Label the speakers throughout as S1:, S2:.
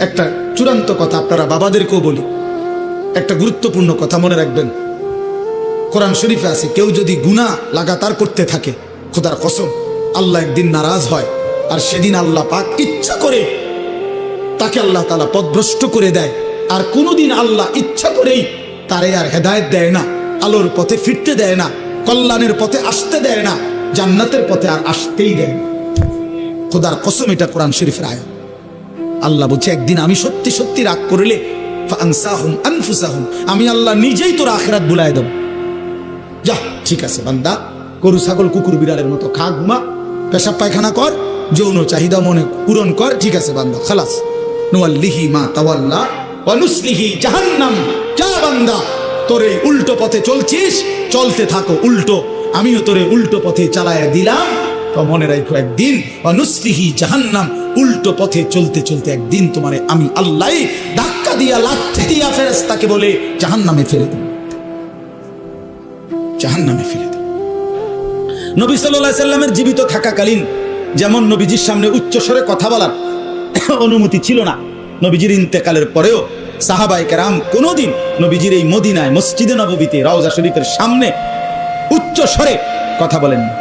S1: একটা চূড়ান্ত কথা আপনারা বাবাদেরকেও বলি, একটা গুরুত্বপূর্ণ কথা মনে রাখবেন। কোরআন শরীফে আছে, কেউ যদি গুনাহ লাগাতার করতে থাকে, খোদার কসম আল্লাহ একদিন নারাজ হয়, আর সেদিন আল্লাহ পাক ইচ্ছা করে তাকে আল্লাহ তাআলা পথভ্রষ্ট করে দেয়। আর কোনোদিন আল্লাহ ইচ্ছা করেই তারে আর হেদায়েত দেয় না, আলোর পথে ফিরতে দেয় না, কল্যাণের পথে আসতে দেয় না, জান্নাতের পথে আর আসতেই দেয় না। খোদার কসম, এটা কোরআন শরীফের আয়াত। আল্লাহ বলছে, একদিন আমি সত্যি সত্যি রাগ করলে ফাআনসাহুম আনফুসাহুম, আমি আল্লাহ নিজেই তোর আখিরাত ভুলায় দেব। যা, ঠিক আছে বান্দা, গরু ছাগল কুকুর বিড়ালের মতো খা, ঘুমা, পেশাব পায়খানা কর, যৌন চাহিদা মনে পূরণ কর, ঠিক আছে বান্দা, খালাস। নুয়াল্লিহি মা তাওয়াল্লা ওয়া নুসলিহি জাহান্নাম। যা বান্দা, তোরে উল্টো পথে চলছিস, চলতে থাকো উল্টো, আমিও তোরে উল্টো পথে চালায়া দিলাম। তো মনে রাখো, একদিন ওয়া নুসলিহি জাহান্নাম, উল্টো পথে চলতে চলতে একদিন তোমারে আমি আল্লাহ ধাক্কা দিয়া লাথি দিয়া ফেরেশতাকে বলে জাহান্নামে ফেলে দেব, জাহান্নামে ফেলে দেব। নবী সাল্লাল্লাহু আলাইহি সাল্লামের জীবিত থাকাকালীন যেমন নবীজির সামনে উচ্চস্বরে কথা বলার অনুমতি ছিল না, নবীজির ইন্তেকালের পরেও সাহাবায়ে কেরাম কোনোদিন নবীজির এই মদিনায় মসজিদে নববীতে রওজা শরীফের সামনে উচ্চস্বরে কথা বলেন না।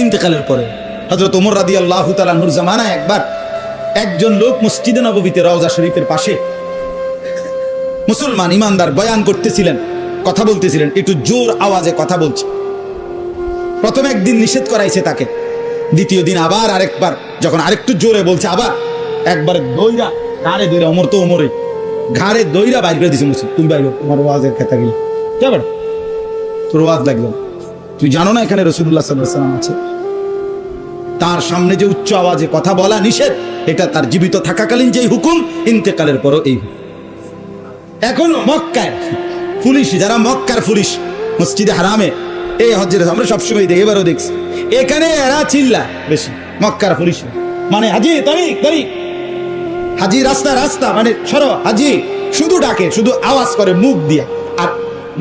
S1: ইন্তেকালের পরে হযরত ওমর রাদিয়াল্লাহু তাআলা আনহুর জামানায় একবার একজন লোক মসজিদে নববীতে রওজা শরীফের পাশে মুসলমান ইমানদার বয়ান করতেছিলেন, কথা বলতেছিলেন, একটু জোর আওয়াজে কথা বলছে। প্রথম একদিন নিষেধ করাইছে তাকে, দ্বিতীয় দিন আবার আরেকবার যখন আরেকটু জোরে বলছে, আবার একবার দইরা ঘাড়ে দইরা, ওমর তো ওমরে ঘাড়ে দইরা বাইর করে দিছে, মুসলিম তুমি বাইর, তোমার ওয়াজের কথা গেল কেমন, তোর ওয়াজ লাগলো, তুই জানো না এখানে রাসূলুল্লাহ সাল্লাল্লাহু আলাইহি ওয়াসাল্লাম আছে। তার সামনে যে উচ্চ আওয়াজে কথা বলা নিষেধ, এটা তার জীবিত থাকাকালীন যেই হুকুম, ইন্তেকালের পরও এই হুকুম। এখনো মক্কায় পুলিশ, যারা মক্কার পুলিশ মসজিদে হারামে, এই হজ্জের আমরা সবসময় দেখি, এবারও দেখছি, এখানে এরা চিল্লা বেশি, মক্কার পুলিশ মানে হাজি তারিক তারিক, হাজি রাস্তা রাস্তা, মানে সরো হাজি, শুধু ডাকে, শুধু আওয়াজ করে মুখ দিয়া, আর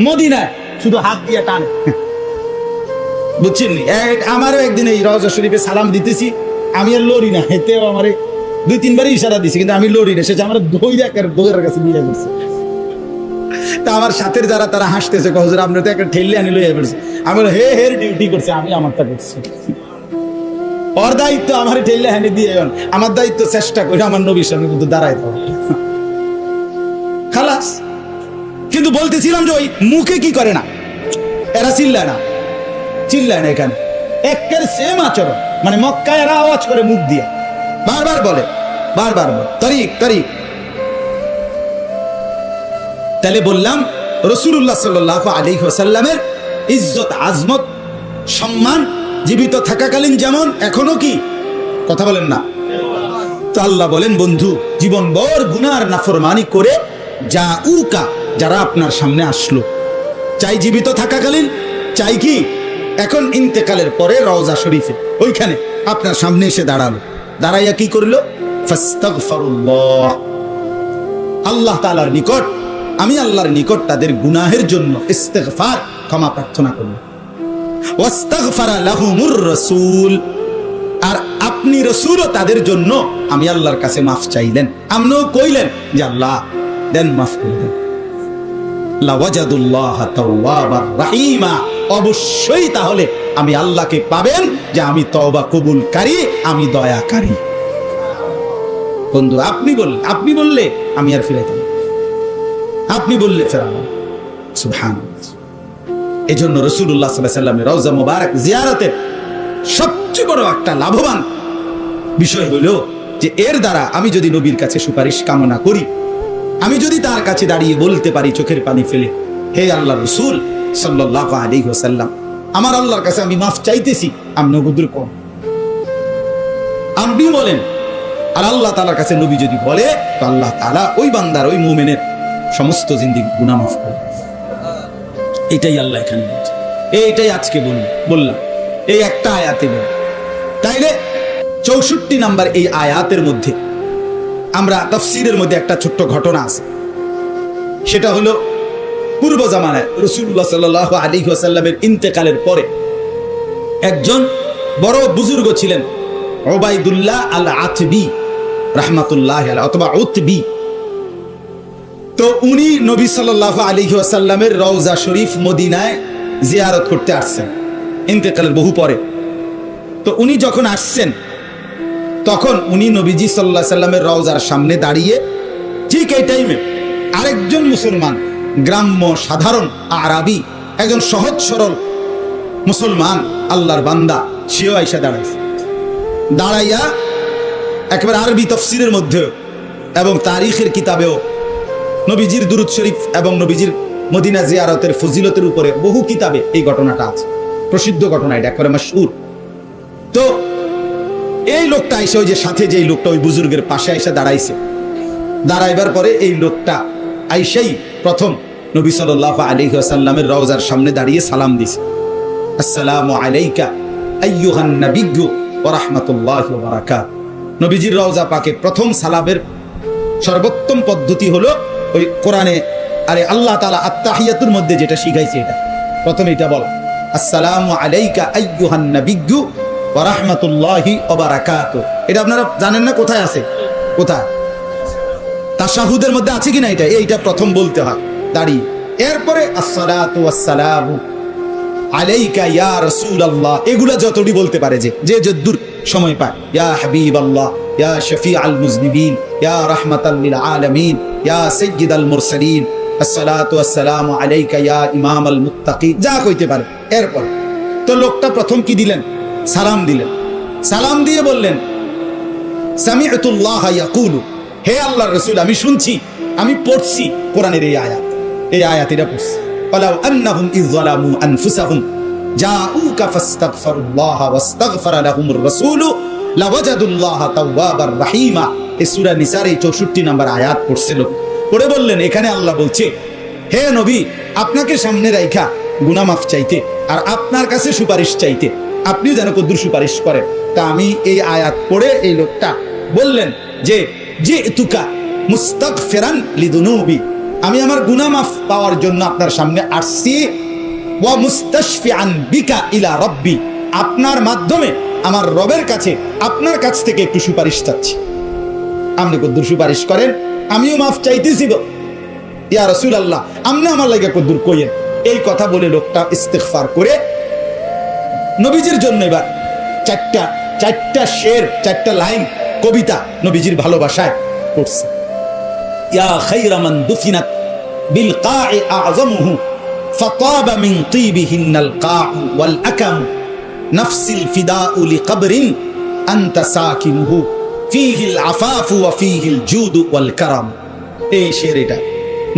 S1: মদিনায় শুধু হাত দিয়া টানে। বুঝছেন? আমারও একদিন এই রওজা শরীফে সালাম দিতেছি, আমি আর লড়ি না, হেতেও আমারে 2-3বারই ইশারা দিছি, কিন্তু আমি লড়ি না, সেটা আমার দইয়ের কাছে নিয়ে গেছে। তা আমার সাথের যারা, তারা হাসতেছে, হুজুর আপনি তো একটা ঠেললে আনি লইয়া পড়ছে। আমি হে হের ডিউটি করছে, আমি আমারটা করছি, ওর দায়িত্ব আমার ঠেললে হানি দিয়ে, আমার দায়িত্ব চেষ্টা করে আমার নবীর সামনে কিন্তু দাঁড়ায় দাও, খালাস। কিন্তু বলতেছিলাম যে ওই মুখে কি করে না, এরা চিল্লায় না, চিল্লায় না, এখানে একের সেম আচরণ, মানে মক্কায় এরা আওয়াজ করে মুখ দিয়ে, বারবার বলে, বারবার বলে তারিক তারিক। তাহলে বললাম রাসূলুল্লাহ সাল্লাল্লাহু আলাইহি ওয়াসাল্লামের ইজ্জত আজমত সম্মান জীবিত থাকাকালীন যেমন এখনো কি, কথা বলেন না। তো আল্লাহ বলেন, বন্ধু জীবনভর গুনার নাফরমানি করে যা উকা, যারা আপনার সামনে আসলো, চাই জীবিত থাকাকালীন, চাই কি এখন ইন্তেকালের পরে রওজা শরীফে ওইখানে আপনার সামনে এসে দাঁড়ালো, দাঁড়াইয়া কি করলো, ফাস্তাগফিরুল্লাহ, আল্লাহ তাআলার নিকট, আমি আল্লাহর নিকট তাদের গুনাহের জন্য ইস্তেগফার, ক্ষমা প্রার্থনা করল। ওয়াস্তাগফারা লাহুমুর রাসূল, আর আপনি রাসূলও তাদের জন্য আমি আল্লাহর কাছে মাফ চাইলেন, আপনিও কইলেন যে আল্লাহ দেন, মাফ করে দেন। লাওয়াজাদুল্লাহ তাওয়াবার রাহিমা, অবশ্যই তাহলে আমি আল্লাহকে পাবেন যে আমি তওবা কবুলকারী, আমি দয়াকারী। বন্ধু আপনি বললে আমি আর ফিরাইতাম, আপনি বললে ফেরানো, সুবহানাল্লাহ। এজন্য রাসূলুল্লাহ সাল্লাল্লাহু আলাইহি ওয়াসাল্লামের রওজা মুবারক জিয়ারতের সবচেয়ে বড় একটা লাভবান বিষয় হলো যে এর দ্বারা আমি যদি নবীর কাছে সুপারিশ কামনা করি, আমি যদি তার কাছে দাঁড়িয়ে বলতে পারি চোখের পানি ফেলে, হে আল্লাহর রাসূল সাল্লাল্লাহু আলাইহি ওয়াসাল্লাম, আমার আল্লাহর কাছে আমি মাফ চাইতেছি, আপনি নবুদুর কোন, আপনি বলেন। আর আল্লাহ তাআলার কাছে নবী যদি বলে, তো আল্লাহ তাআলা ওই বান্দার, ওই মুমিনের সমস্ত জিন্দেগি গুনাহ মাফ করে। এটাই আল্লাহ এখানে বলছে, এইটাই আজকে বললাম এই একটা আয়াতে বল। তাইলে 64 নাম্বার এই আয়াতের মধ্যে আমরা তাফসীরের মধ্যে একটা ছোট্ট ঘটনা আছে, সেটা হলো পূর্ব জামানায় রাসূলুল্লাহ সাল্লাল্লাহু আলাইহি ওয়াসাল্লামের ইন্তেকালের পরে একজন বড় বুজুর্গ ছিলেন, উবাইদুল্লাহ আল আতবী রাহমাতুল্লাহ আলাইহি অথবা উতবি। তো উনি নবী সাল্লাল্লাহু আলাইহি ওয়াসাল্লামের রওজা শরীফ মদিনায় জিয়ারত করতে আসছেন ইন্তেকালের বহু পরে। তো উনি যখন আসছেন তখন উনি নবীজি সাল্লাল্লাহু আলাইহি সাল্লামের রওজার সামনে দাঁড়িয়ে ঠিক এই টাইমে আরেকজন মুসলমান, গ্রাম্য সাধারণ আরাবি, একজন সহজ সরল মুসলমান আল্লাহর বান্দা, সেও আইসা দাঁড়াইয়া একেবারে আরবি তফসিরের মধ্যে এবং তারিখের কিতাবেও নবীজির দুরূদ শরীফ এবং নবীজির মদিনা জিয়ারতের ফজিলতের উপরে বহু কিতাবে এই ঘটনাটা আছে, প্রসিদ্ধ ঘটনা, এটা একেবারে মাশহুর। তো এই লোকটা আইসা, ওই যে সাথে যে লোকটা ওই বুজুর্গের পাশে আইসা দাঁড়াইছে, দাঁড়াইবার পরে এই লোকটা আইসাই প্রথম নবী সাল্লাল্লাহু আলাইহি ওয়াসাল্লামের রওজার সামনে দাঁড়িয়ে সালাম দিছে, আসসালামু আলাইকা আইয়ুহান নাবিয়্যু ওয়া রাহমাতুল্লাহি ওয়া বারাকাতুহু। নবীজির রওজা পাকে প্রথম সালামের সর্বোত্তম পদ্ধতি হলো ওই কোরআনে, আরে আল্লাহ তাআলা আত-তাহিয়াতুর মধ্যে যেটা শিখাইছে, এটা প্রথমে এটা বলা, আসসালামু আলাইকা আইয়ুহান নাবিয়্যু ওয়া রাহমাতুল্লাহি ওয়া বারাকাতুহু। এটা আপনারা জানেন না কোথায় আছে? কোথায়? তাশাহুদের মধ্যে আছে কিনা? এইটা প্রথম বলতে হয় দাঁড়িয়ে। এরপরে আসসালাতু ওয়াসসালামু আলাইকা ইয়া রাসূলুল্লাহ, এগুলা যতটি বলতে পারে যে যদ্দুর সময় পায়, ইয়া হাবিবাল্লাহ, ইয়া শফিআল মুজনিবিন, ইয়া রাহমাতাল লিল আলামিন, ইয়া সাইয়্যিদাল মুরসালিন, আসসালাতু ওয়াসসালামু আলাইকা ইয়া ইমামাল মুত্তাকিন, যা কইতে পারে। এরপর তো লোকটা প্রথম কি দিলেন? সালাম দিলেন। সালাম দিয়ে বললেন, সামি'তুল্লাহ ইয়াকুলু, হে আল্লাহর রাসূল, আমি শুনছি, আমি পড়ছি কোরআনের এই আয়াত এটা পড়ছি, ওয়ালাউ আন্নাহুম ইয যালামু আনফুসাহুম জাউকা ফাস্তাগফিরুল্লাহ ওয়াস্তাগফারা লাহুমুর রাসূলু লাওয়াজাদুল্লাহ তাওয়াবার রহিমা। এই সূরা নিসার 64 নম্বর আয়াত পড়ছিল। পড়ে বললেন, এখানে আল্লাহ বলছে, হে নবী, আপনাকে সামনে রাইখা গুনাহ মাফ চাইতে আর আপনার কাছে সুপারিশ চাইতে, আপনিও যেন কদ্দুর সুপারিশ করেন। তা আমি এই আয়াত পড়ে এই লোকটা বললেন যে জিতুকা মুস্তাগফিরান লিদুনুবি, আমি আমার গুনাহ মাফ পাওয়ার জন্য আপনার সামনে আসছি, ওয়া মুস্তাশফিআন বিকা ইলা রাব্বি, আপনার মাধ্যমে আমার রবের কাছে, আপনার কাছ থেকে একটু সুপারিশ চাচ্ছি। আপনি কদ্দুর সুপারিশ করেন, আমিও মাফ চাইতেছি ইয়া রাসূলুল্লাহ, আপনি আমার লাগা কদ্দুর কইেন। এই কথা বলে লোকটা ইস্তিগফার করে নবীজির জন্য এবার চারটা শের, 4টা লাইন কবিতা নবীজির ভালোবাসায় পড়ছে। ইয়া খায়রা মান দুফিনাত বিল কা'i আ'যামুহু ফাতাবা মিন তিবিহিন্নাল কা'উ ওয়াল আকাম নাফসিল ফিদাউ লিকবরিন আনতা সাকিনুহু ফীহিল আফাফু ওয়া ফীহিল জুদু ওয়াল কারাম। এই শের, এটা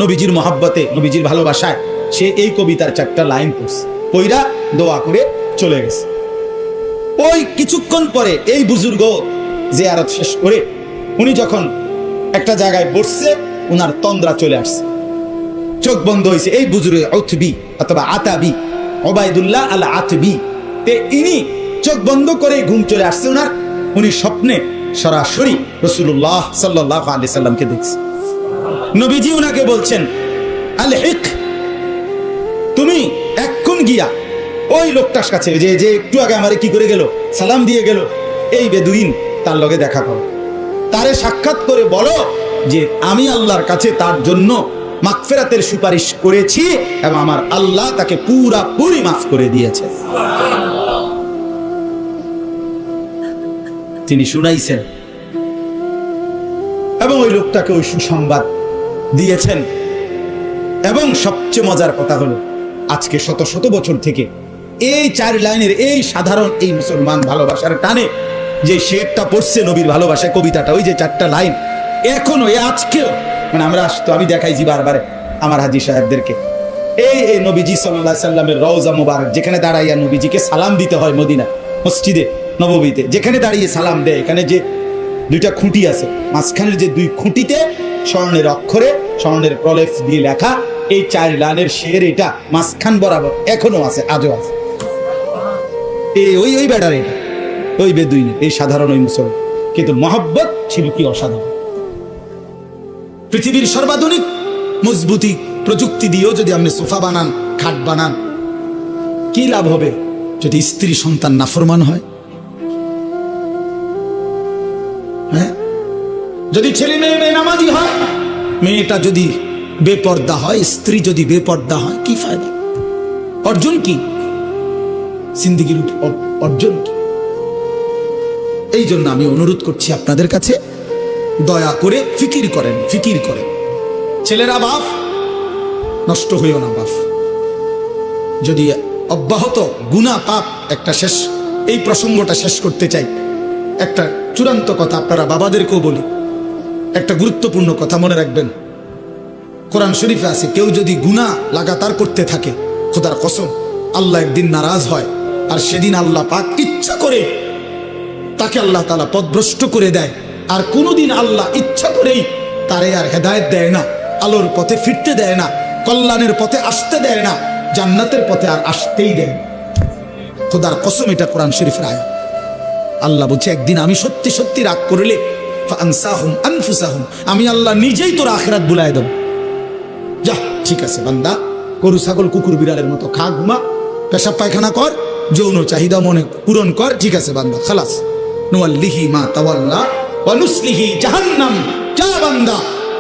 S1: নবীজির মহব্বতে, নবীজির ভালোবাসায় সে এই কবিতার 4টা লাইন পড়ছে, পয়রা দোয়া করে চলে গেছে। ওই কিছুক্ষণ পরে এই বুজুর্গ জিয়ারত শেষ করে উনি যখন একটা জায়গায় বসছে, উনার তন্দ্রা চলে আসছে, চোখ বন্ধ হয়েছে। এই বুজুর্গ উতবি অথবা আতাবি, ওবায়দুল্লাহ আল আতবি, ইনি চোখ বন্ধ করে ঘুম চলে আসছে উনার। উনি স্বপ্নে সরাসরি রাসূলুল্লাহ সাল্লাল্লাহু আলাইহি সাল্লামকে দেখছে। নবীজি উনাকে বলছেন, আল হিক, তুমি এখন গিয়া ওই লোকটার কাছে, যে একটু আগে আমারে কি করে গেল, সালাম দিয়ে গেল, এই বেদুইন, তার লগে দেখা করো, তারে সাক্ষাৎ করে বলো যে আমি আল্লাহর কাছে তার জন্য মাগফিরাতের সুপারিশ করেছি এবং আমার আল্লাহ তাকে পুরাপুরি মাফ করে দিয়েছে। তিনি শুনাইছেন এবং ওই লোকটাকে ওই সুসংবাদ দিয়েছেন। এবং সবচেয়ে মজার কথা হলো, আজকে শত শত বছর থেকে এই 4 লাইনের এই সাধারণ এই মুসলমান ভালোবাসার টানে যে শেরটা পড়ছে নবীর ভালোবাসায়, কবিতাটা, ওই যে 4টা লাইন, এখনো আজকেও, মানে আমরা আসতো, আমি দেখাইছি বারবারে আমার হাজী সাহেবদেরকে, এই নবীজি সাল্লাল্লাহু আলাইহি সাল্লামের রওজা মুবারক যেখানে দাঁড়াইয়া নবীজিকে সালাম দিতে হয়, মদিনা মসজিদে নববীতে যেখানে দাঁড়িয়ে সালাম দেয়, এখানে যে 2টা খুঁটি আছে, মাঝখানের যে 2 খুঁটিতে স্বর্ণের অক্ষরে, স্বর্ণের প্রলেপ দিয়ে লেখা এই 4 লাইনের শের, এটা মাঝখান বরাবর এখনো আছে, আজও আছে। ওই বেড়ার, এটা ওই বেদুইন, এই সাধারণ ওই মুসলমান, কিন্তু মহব্বত ছিল কি অসাধারণ। পৃথিবীর সর্বাধুনিক মজবুতি প্রযুক্তি দিয়েও যদি আপনি সোফা বানান, খাট বানান, কি লাভ হবে যদি স্ত্রী সন্তান নাফরমান হয়? হ্যাঁ, যদি ছেলে মেয়ে বেনামাজি হয়, মেয়েটা যদি বেপর্দা হয়, স্ত্রী যদি বেপর্দা হয়, কি ফায়দা? অর্জন কি? জিন্দেগির অর্জন কি? এই জন্য আমি অনুরোধ করছি আপনাদের কাছে, দয়া করে ফিকির করেন, ফিকির করেন। ছেলেরা বাপ, নষ্ট হইও না বাপ। যদি অব্যাহত গুনাহ পাপ, একটা শেষ, এই প্রসঙ্গটা শেষ করতে চাই। একটা চূড়ান্ত কথা আপনারা বাবাদেরকেও বলি, একটা গুরুত্বপূর্ণ কথা মনে রাখবেন। কোরআন শরীফে আছে, কেউ যদি গুনাহ লাগাতার করতে থাকে, খোদার কসম আল্লাহ একদিন নারাজ হয়, আর সেদিন আল্লাহ পাক ইচ্ছা করে তাকে আল্লাহ তাআলা পথভ্রষ্ট করে দেয়। আর কোনোদিন আল্লাহ ইচ্ছা করেই তারে আর হেদায়েত দেয় না, আলোর পথে ফিরতে দেয় না, কল্যাণের পথে আসতে দেয় না, জান্নাতের পথে আর আসতেই দেয় না। খোদার কসম, এটা কোরআন শরীফের আয়াত। আল্লাহ বলছে, একদিন আমি সত্যি সত্যি রাগ করলে ফাআনসাহুম আনফুসাহুম, আমি আল্লাহ নিজেই তোর আখিরাত ভুলায় দেব। যা, ঠিক আছে বান্দা, গরু ছাগল কুকুর বিড়ালের মতো খা, ঘুমা, পেশাব পায়খানা কর, যৌন চাহিদা মনে পূরণ কর, ঠিক আছে বান্দা, খালাস। নুয়াল্লিহি মা তাওয়াল্লা ওয়া নুসলিহি জাহান্নাম। যা বান্দা,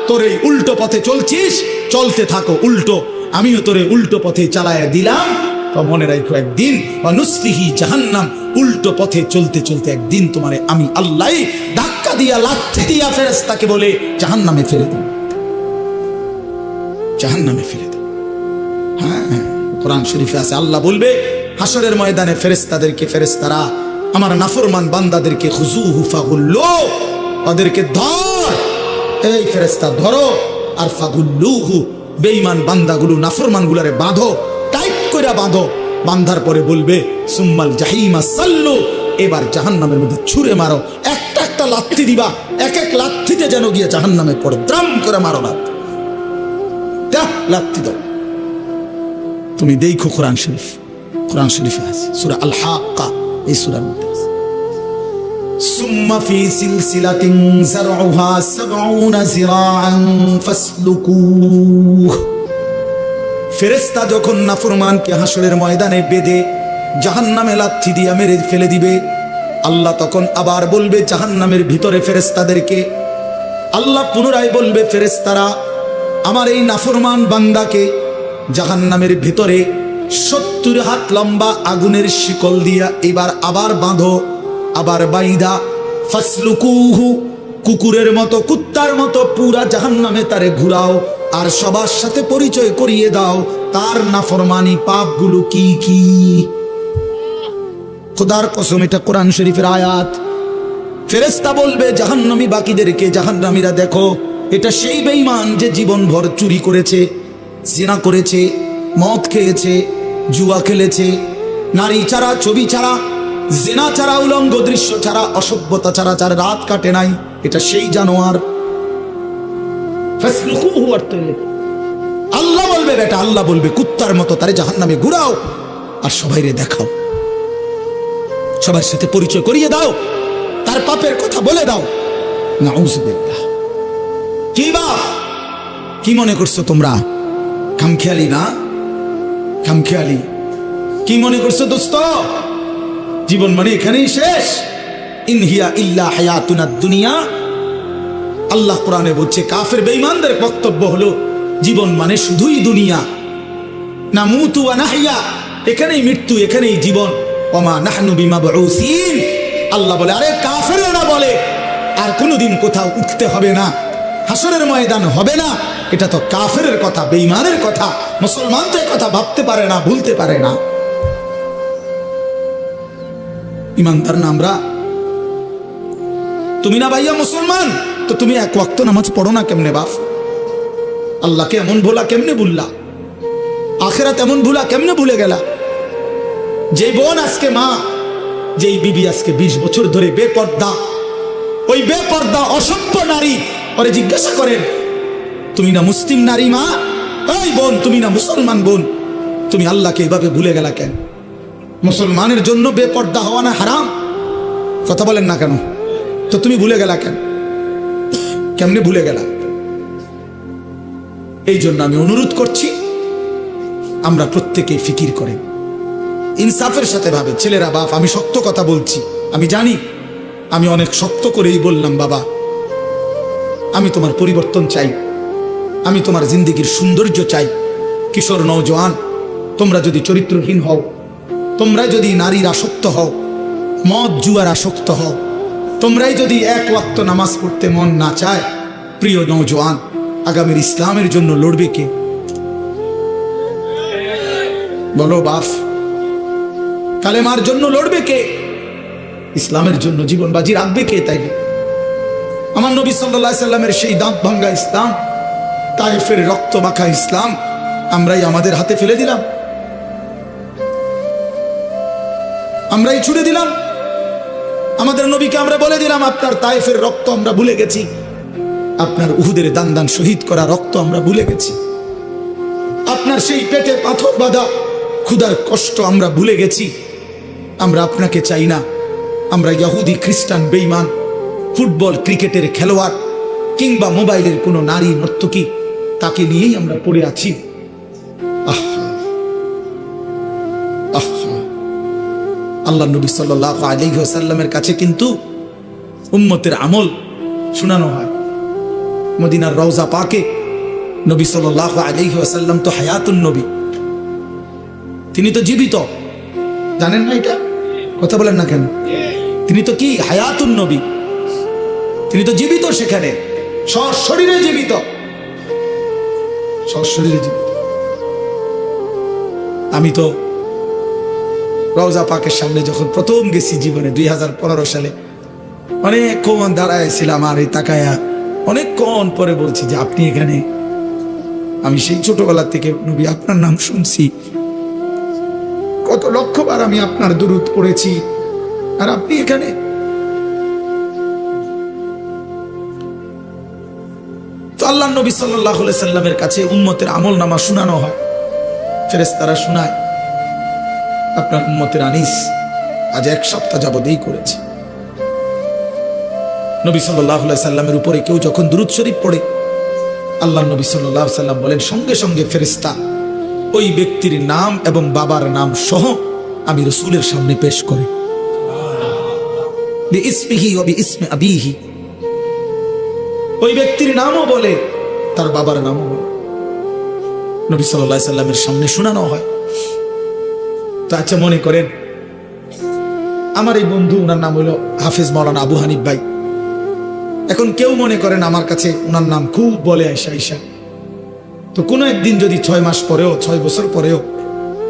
S1: তোর এই উল্টো পথে চলছিস, চলতে থাকো উল্টো, আমিও তোরে উল্টো পথে চালায়া দিলাম। তো মনে রাখো, একদিন ওয়া নুসলিহি জাহান্নাম, উল্টো পথে চলতে চলতে একদিন তোমারে আমি আল্লাহ ধাক্কা দিয়া, লাথি দিয়া ফেরেশতাকে বলে জাহান্নামে ফেলে দেব, জাহান্নামে ফেলে দেব। হ্যাঁ, কোরআন শরীফে আছে, আল্লাহ বলবে হাসরের ময়দানে ফেরেশতাদেরকে, ফেরেশতারা আমার নাফরমান বান্দাদেরকে খুজুহু ফাগুল্লু, ওদেরকে ধর, এই ফেরেশতা ধরো, আর ফাগুল্লুহু, বেঈমান বান্দাগুলো, নাফরমানগুলোরে বাঁধো, টাইট করে বাঁধো। বাঁধার পরে বলবে সুম্মাল জাহিমা সাল্লু, এবার জাহান্নামের মধ্যে ছুঁড়ে মারো। একটা একটা লাথি দিবা, এক এক লাথিতে যেন গিয়ে জাহান্নামে পড়ে, দ্রাম করে মারো লাথি, লাথি দাও। তুমি দেখো কোরআন শরীফ, কোরআন শরীফে আছে সূরা আল হাক্কা, এই সূরার মধ্যে আছে, সুম্মা ফি সিলসিলাতিন যারউহা ৭০ যিরাআন ফাসলুকুহ। ফেরেশতা যখন নাফরমানকে হাসরের ময়দানে বেঁধে জাহান্নামে লাথি দিয়ে মেরে ফেলে দিবে, আল্লাহ তখন আবার বলবে জাহান্নামের ভিতরে ফেরেশতাদেরকে, আল্লাহ পুনরায় বলবে ফেরেশতারা আমার এই নাফরমান বান্দাকে জাহান্নামের ভিতরে ৭০ হাত লম্বা আগুনের শিকল দিয়া এবার আবার বাঁধো, আবার বাইদা ফাসলুকুহু, কুকুরের মতো, কুত্তার মতো পুরা জাহান্নামে তারে ঘুরাও, আর সবার সাথে পরিচয় করিয়ে দাও তার নাফরমানি পাপগুলো কি কি। খোদার কসম, এটা কোরআন শরীফের আয়াত। ফেরেশতা বলবে জাহান্নামী বাকিদেরকে, জাহান্নামীরা দেখো, এটা সেই বেঈমান যে জীবনভর চুরি করেছে, জিনা করেছে, মদ খেয়েছে, জুয়া খেলেছে, নারী ছাড়া, ছবি ছাড়া, জিনা ছাড়া, উলঙ্গ দৃশ্য ছাড়া, অসভ্যতা ছাড়া যার রাত কাটে নাই, এটা সেই জানোয়ার। আল্লাহ বলবে, বেটা আল্লাহ বলবে কুত্তার মতো তারে জাহান্নামে ঘুরাও, আর সবাই রে দেখাও, সবার সাথে পরিচয় করিয়ে দাও, তার পাপের কথা বলে দাও। নাউযুবিল্লাহ। কি বাপ, কি মনে করছো তোমরা? খামখেয়ালি না, খামখেয়ালি। কি মনে করছো দোস্ত? জীবন মানে এখানেই শেষ? ইনহিয়া ইল্লা হায়াতুনাদ দুনিয়া। আল্লাহ কোরআনে বলছে, কাফের বেঈমানদের বক্তব্য হলো জীবন মানে শুধুই দুনিয়া, নামুতু ওয়া নাহইয়া, এখানেই মৃত্যু, এখানেই জীবন, ওমা নাহনু বিমাবউসিন। আল্লাহ বলে, আরে কাফেররা বলে আর কোনোদিন কোথাও উঠতে হবে না, হাসরের ময়দান হবে না, এটা তো কাফেরের কথা, বেঈমানের কথা। মুসলমান তো কথা ভাবতে পারে না, ভুলতে পারে না। ইমানদার না আমরা? তুমি না ভাইয়া মুসলমান, তো তুমি এক ওয়াক্ত নামাজ পড়ো না কেমনে বাপ? আল্লাহকে এমন ভোলা কেমনে ভুললা? আখিরাত এমন ভুলা কেমনে ভুলে গেলা? যে বোন আজকে মা, যেই বিবি আজকে ২০ বছর ধরে বেপর্দা, ওই বেপর্দা অসভ্য নারী, ওরে জিজ্ঞাসা করেন, তুমি না মুসলিম নারী মা? ওই বোন, তুমি না মুসলমান বোন, তুমি আল্লাহকে এভাবে ভুলে গেলা কেন? মুসলমানের জন্য বেপর্দা হওয়া না হারাম? কথা বলেন না কেন? তো তুমি ভুলে গেলা কেন? কেমনে ভুলে গেলা? এই জন্য আমি অনুরোধ করছি, আমরা প্রত্যেকেই ফিকির করেন, ইনসাফের সাথে ভাবে। ছেলেরা বাপ, আমি শক্ত কথা বলছি, আমি জানি, আমি অনেক শক্ত করেই বললাম বাবা, আমি তোমার পরিবর্তন চাই, আমি তোমার জিন্দেগির সৌন্দর্য চাই। কিশোর নওজোয়ান, তোমরা যদি চরিত্রহীন হও, তোমরা যদি নারীর আসক্ত হও, মদ জুয়ার আসক্ত হও, তোমরাই যদি এক ওয়াক্ত নামাজ পড়তে মন না চায়, প্রিয় নওজোয়ান, আগামীর ইসলামের জন্য লড়বে কে? বলো বাপ, কালেমার জন্য লড়বে কে? ইসলামের জন্য জীবন বাজি রাখবে কে? তাই না? আমার নবী সাল্লাল্লাহু আলাইহি সাল্লামের সেই দাঁত ভাঙ্গা ইসলাম, তায়েফের রক্ত মাখা ইসলাম আমরাই আমাদের হাতে ফেলে দিলাম, আমরাই ছুড়ে দিলাম। আমাদের নবীকে আমরা বলে দিলাম, আপনার তায়েফের রক্ত আমরা ভুলে গেছি, আপনার উহুদের দান দান শহীদ করা রক্ত আমরা ভুলে গেছি, আপনার সেই পেটে পাথর বাঁধা ক্ষুধার কষ্ট আমরা ভুলে গেছি। আমরা আপনাকে চাই না, আমরা ইহুদি খ্রিস্টান বেঈমান ফুটবল ক্রিকেটের খেলোয়াড় কিংবা মোবাইলের কোনো নারী নর্তকী তাকে নিয়েই আমরা পড়ে আছি। আল্লাহ নবী সাল্লাল্লাহু আলাইহি ওয়াসাল্লামের কাছে কিন্তু উম্মতের আমল শোনানো হয়। মদিনার রওজা পাকে নবী সাল্লাল্লাহু আলাইহি ওয়াসাল্লাম তো হায়াতুন নবী, তিনি তো জীবিত, জানেন না এটা? কথা বলেন না কেন? তিনি তো কি হায়াতুন নবী, তিনি তো জীবিত, সেখানে সশরীরে জীবিত, সশরীরে জীবিত। আমি তো রওজা পাকের সামনে যখন প্রথম গেছি জীবনে 2015 সালে, অনেকক্ষণ দাঁড়াইছিলাম আর এই তাকায়া অনেকক্ষণ পরে বলছি যে আপনি এখানে। আমি সেই ছোটবেলা থেকে নবী আপনার নাম শুনছি, কত লক্ষবার আমি আপনার দুরূদ পড়েছি, আর আপনি এখানে। তো আল্লাহ নবী সাল্লাল্লাহু আলাইহি সাল্লামের কাছে উম্মতের আমল নামা শোনানো হয়, ফেরেশতারা শোনায়। আপনার উম্মতের আনিস আজ 1 সপ্তাহ যাবতেই করেছে। নবী সাল্লাল্লাহু আলাইহি সাল্লামের উপরে কেউ যখন দুরূদ শরীফ পড়ে, আল্লাহ নবী সাল্লাল্লাহু আলাইহি সাল্লাম বলেন, সঙ্গে সঙ্গে ফেরেশতা ওই ব্যক্তির নাম এবং বাবার নাম সহ আমি রাসূলের সামনে পেশ করে, বিইসমিহি ওয়া বিইসমি আবিহি, ওই ব্যক্তির নামও বলে, তার বাবার নামও বলে, নবী সাল্লাল্লাহু আলাইহি সাল্লামের সামনে শোনানো হয়। তো আচ্ছা, মনে করেন আমার এই বন্ধু, ওনার নাম হলো হাফেজ মাওলানা আবু হানিফ ভাই। এখন কেউ মনে করেন আমার কাছে ওনার নাম খুব বলে আয়সা আয়সা, তো কোনো একদিন যদি 6 মাস পরেও 6 বছর পরেও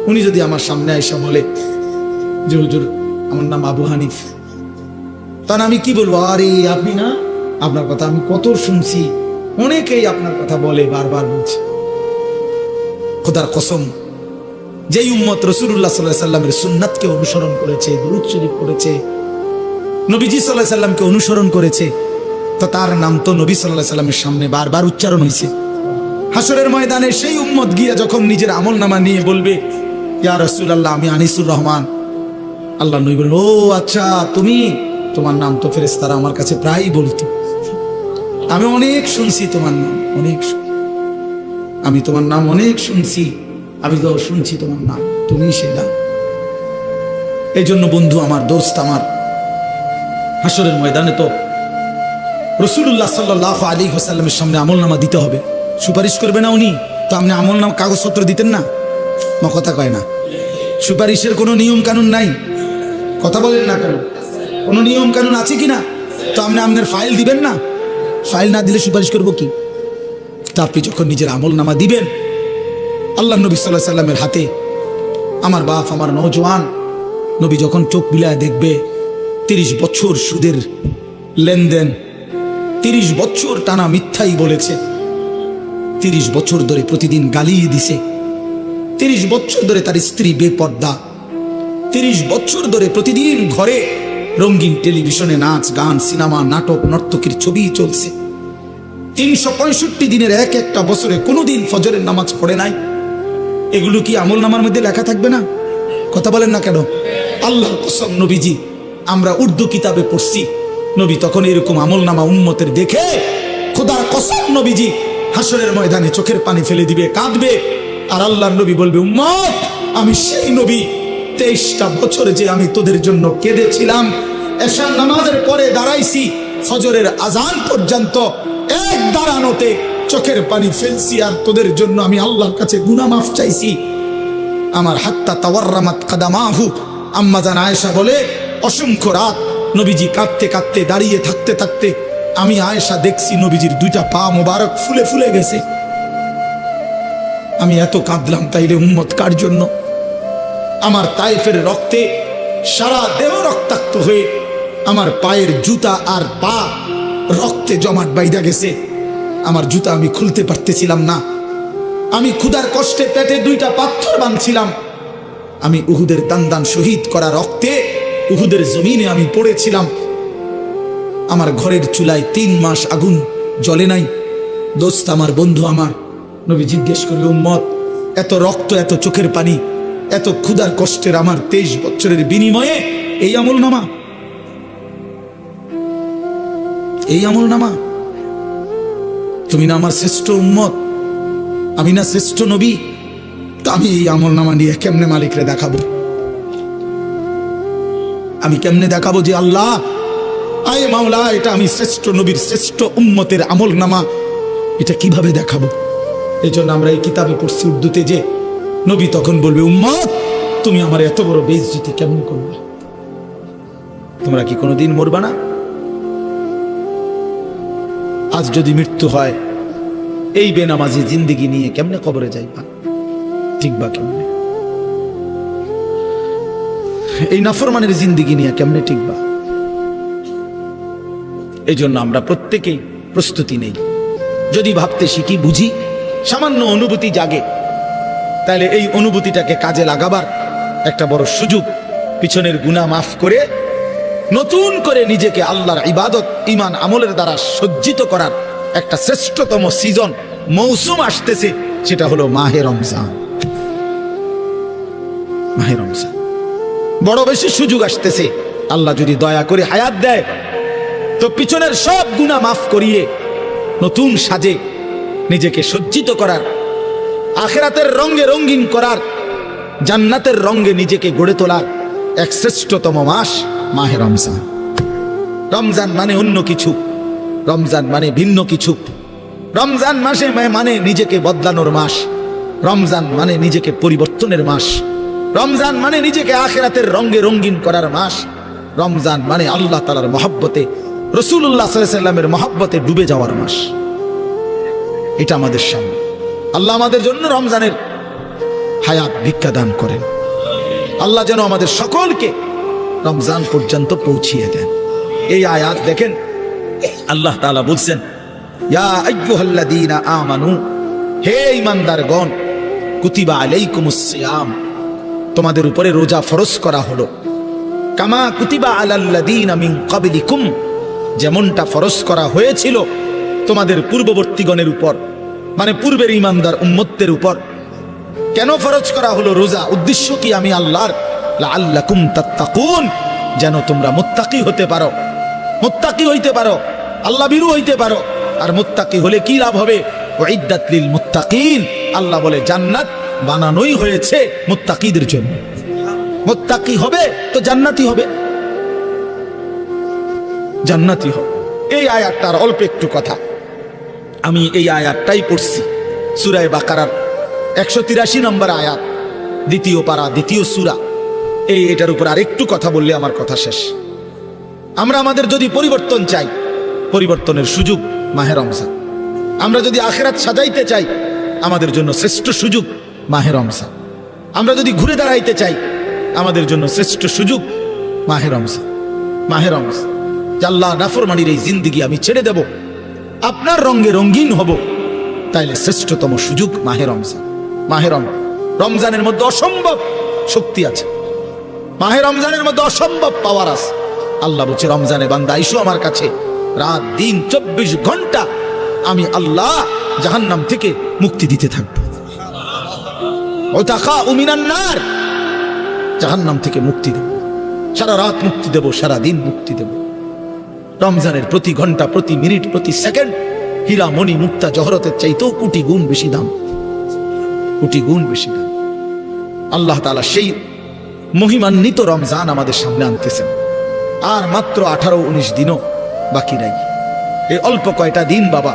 S1: উনি যদি আমার সামনে আয়সা বলে যে হুজুর আমার নাম আবু হানিফ, তাহলে আমি কি বলবো? আরে আপনি না, আপনার কথা আমি কত শুনছি, অনেকেই আপনার কথা বলে, বারবার বলছে। খোদার কসম, যেই উম্মত রাসূলুল্লাহ সাল্লাল্লাহু আলাইহি সাল্লামের সুন্নাতকে অনুসরণ করেছে, দুরূদ শরীফ পড়েছে, নবীজি সাল্লাল্লাহু আলাইহি সাল্লামকে অনুসরণ করেছে, তো তার নাম তো নবী সাল্লাল্লাহু আলাইহি সাল্লামের সামনে বারবার উচ্চারণ হয়েছে। হাসরের ময়দানে সেই উম্মত গিয়ে যখন নিজের আমলনামা নিয়ে বলবে, ইয়া রাসূলুল্লাহ আমি আনিসুর রহমান, আল্লাহ নবী বলেন, ও আচ্ছা তুমি, তোমার নাম তো ফেরেশতারা আমার কাছে প্রায়ই বলতো, আমি অনেক শুনছি তোমার নাম, অনেক আমি তোমার নাম অনেক শুনছি, আমি তো শুনছি তোমার নাম, তুমি সেটা। এই জন্য বন্ধু আমার, দোস্ত আমার, হাসরের ময়দানে তো রাসূলুল্লাহ সাল্লাল্লাহু আলাইহি ওয়াসাল্লামের সামনে আমলনামা দিতে হবে। সুপারিশ করবে না উনি? তো আপনি আমলনামা কাগজপত্র দিতেন না? কথা কয় না, সুপারিশের কোনো নিয়ম কানুন নাই, কথা বলেন না কেন? কোনো নিয়ম কানুন আছে কিনা? তো আপনি আপনার ফাইল দিবেন না? ফাইল না দিলে সুপারিশ করবো কি? তা আপনি যখন নিজের আমলনামা দিবেন, আল্লাহ নবী সাল্লাল্লাহু আলাইহি সাল্লামের হাতে, আমার বাপ, আমার নওজোয়ান, নবী যখন চোখ বিলায় দেখবে 30 বছর সুদের লেনদেন, 30 বছর টানা মিথ্যাই বলেছে, 30 বছর ধরে প্রতিদিন গালি দিছে, 30 বছর ধরে তার স্ত্রী বেপর্দা, 30 বছর ধরে প্রতিদিন ঘরে রঙিন টেলিভিশনে নাচ গান সিনেমা নাটক নর্তকীর ছবি চলছে, 365 দিনের এক একটা বছরে কোনোদিন ফজরের নামাজ পড়ে নাই। এগুলো কি আমল নামার মধ্যে লেখা থাকবে না? কথা বলেন না কেন? আল্লাহর কসম নবীজি, আমরা উর্দু কিতাবে পড়ছি, নবী তখন এরকম আমল নামা উম্মতের দেখে খোদার কসম নবীজি হাসরের ময়দানে চোখের পানি ফেলে দিবে, কাঁদবে, আর আল্লাহর নবী বলবে, উম্মত আমি সেই নবী, 23টা বছর যে আমি তোদের জন্য কেঁদেছিলাম, এশার নামাজের পরে দাঁড়াইছি ফজরের আজান পর্যন্ত, দাঁড়ানোতে চোখের পানি ফেলছি আর তোদের জন্য আমি আল্লাহর কাছে গুনাহ মাফ চাইছি। আমার হাত্তা তাওয়াররামাত কাদামাহু, আম্মা জান আয়েশা বলে অসংখ্য রাত নবীজি কাঁদতে কাঁদতে দাঁড়িয়ে থাকতে থাকতে আমি আয়েশা দেখছি নবীজির দুইটা পা মোবারক ফুলে ফুলে গেছে। আমি এত কাঁদলাম, তাইলে উম্মত কার জন্য? আমার তায়েফের রক্তে সারা দেহ রক্তাক্ত হয়ে আমার পায়ের জুতা আর পা রক্তে জমাট বাইধা গেছে। আমার জুতা আমি খুলতে পারতেছিলাম না। আমি ক্ষুধার কষ্টে পেটে দুইটা পাথর বাঁধছিলাম। আমি উহুদের দান শহীদ করা রক্তে উহুদের জমিনে আমি পড়েছিলাম। আমার ঘরের চুলায় 3 মাস আগুন জ্বলে নাই। দোস্ত আমার, বন্ধু আমার, নবী জিজ্ঞেস করল, উম্মত এত রক্ত, এত চোখের পানি, এত ক্ষুধার কষ্টের আমার 23 বছরের বিনিময়ে এই আমল নামা, এই আমল নামা? তুমি না আমার শ্রেষ্ঠ উম্মত, আমি না শ্রেষ্ঠ নবী? তো আমি এই আমল নামা নিয়ে কেমনে মালিকরে দেখাবো? আমি কেমনে দেখাবো যে আল্লাহ, আয় মাওলা, এটা আমি শ্রেষ্ঠ নবীর শ্রেষ্ঠ উম্মতের আমল নামা? এটা কিভাবে দেখাবো? এই জন্য আমরা এই কিতাবে পড়ছি উর্দুতে যে নবী তখন বলবে, উম্মত তুমি আমার এত বড় বেইজ্জতি কেমনে করবে? তোমরা কি কোনোদিন মরবা না? আজ যদি মৃত্যু হয়, এই বেনামাজি জিন্দেগি নিয়ে কেমনে কবরে যাইবা? ঠিকবা কেমনে? এই নাফরমানের জিন্দেগি নিয়ে কেমনে ঠিকবা? এই জন্য আমরা প্রত্যেকেই প্রস্তুতি নেই। যদি ভাবতে শিখি, বুঝি, সামান্য অনুভূতি জাগে, তাহলে এই অনুভূতিটাকে কাজে লাগাবার একটা বড় সুযোগ। পিছনের গুনাহ মাফ করে নতুন করে নিজেকে আল্লাহর ইবাদত, ঈমান, আমলের দ্বারা সজ্জিত করার একটা শ্রেষ্ঠতম সিজন, মৌসুম আসতেছে, সেটা হলো মাহে রমজান। মাহে রমজান বড় বেশি সুযোগ আসতেছে। আল্লাহ যদি দয়া করে হায়াত দেয়, তো পিছনের সব গুনাহ মাফ করিয়ে নতুন সাজে নিজেকে সজ্জিত করার, আখিরাতের রঙে রঙিন করার, জান্নাতের রঙে নিজেকে গড়ে তোলার এক শ্রেষ্ঠতম মাস মাহে রমজান। রমজান মানে অন্য কিছু, রমজান মানে ভিন্ন কিছু। রমজান মাসে মানে নিজেকে বদলানোর মাস। রমজান মানে নিজেকে পরিবর্তনের মাস। রমজান মানে নিজেকে আখিরাতের রঙে রঙিন করার মাস। রমজান মানে আল্লাহ তাআলার মহব্বতে, রাসূলুল্লাহ সাল্লাল্লাহু আলাইহি ওয়াসাল্লামের মহব্বতে ডুবে যাওয়ার মাস। এটা আমাদের সামনে। আল্লাহ আমাদের জন্য রমজানের হায়াত ভিক্ষা দান করেন। আল্লাহ যেন আমাদের সকলকে রমজান পর্যন্ত পৌঁছিয়ে দেন। এই আয়াত দেখেন, আল্লাহ তাআলা বলছেন, ইয়া আইয়ুহাল্লাযীনা আমানু, হে ঈমানদারগণ, কুতিবা আলাইকুমুস সিয়াম, তোমাদের উপরে রোজা ফরজ করা হলো, কামা কুতিবা আলাল্লাযীনা মিন ক্বাবলিকুম, যেমনটা ফরজ করা হয়েছিল তোমাদের পূর্ববর্তীগণের উপর, মানে পূর্বের ঈমানদার উম্মতদের উপর। কেন ফরজ করা হলো রোজা? উদ্দেশ্য কি? আমি আল্লাহর, লাআল্লাকুম তাত্তাকুন, যেন তোমরা মুত্তাকি হতে পারো, মুত্তাকি হইতে পারো, আল্লাহ ভীরু হইতে পারো। আর মুত্তাকি হলে কি লাভ হবে? উইদ্দাত লিল মুত্তাকিন, আল্লাহ বলে জান্নাত বানানোই হয়েছে মুত্তাকিদের জন্য। মুত্তাকি হবে তো জান্নাতি হবে, জান্নাতি হবে। এই আয়াতটার অল্প একটু কথা, আমি এই আয়াতটাই পড়ছি সূরা বাকারার 183 নম্বর আয়াত, দ্বিতীয় পারা, দ্বিতীয় সূরা। এটার উপর আরেকটু কথা বললে আমার কথা শেষ। আমরা আমাদের যদি পরিবর্তন চাই, পরিবর্তনের সুযোগ মাহে রমজান। আমরা যদি আখিরাত সাজাইতে চাই, আমাদের জন্য শ্রেষ্ঠ সুযোগ মাহে রমজান। আমরা যদি ঘুরে দাঁড়াইতে চাই, আমাদের জন্য শ্রেষ্ঠ সুযোগ মাহে রমজান। মাহে রমজান, আল্লাহ নাফরমানির এই জিন্দেগি আমি ছেড়ে দেব, আপনার রঙে রঙিন হব, তাইলে শ্রেষ্ঠতম সুযোগ মাহে রমজান। মাহে রমজানের মধ্যে অসম্ভব শক্তি আছে, মাহে রমজানের মধ্যে অসম্ভব পাওয়ার আছে। আল্লাহ বলছে, রমজানে বান্দা আইসো আমার কাছে, রাত দিন 24 ঘন্টা আমি আল্লাহ জাহান্নাম থেকে মুক্তি দিতে থাকবো। ওয়াতাকাউ মিনান নার, জাহান্নাম থেকে মুক্তি দেব, সারা রাত মুক্তি দেব, সারা দিন মুক্তি দেব। রমজানের প্রতি ঘন্টা, প্রতি মিনিট, প্রতি সেকেন্ড হীরা মণি মুক্তা জহরতের চাইতেও কোটি গুণ বেশি দাম, কোটি গুণ বেশি দাম। আল্লাহ তাআলা সেই মহিমান্বিত রমজান আমাদের সামনে আনতেছেন। আর মাত্র 18-19 দিনও বাকি নাই। এই অল্প কয়টা দিন বাবা,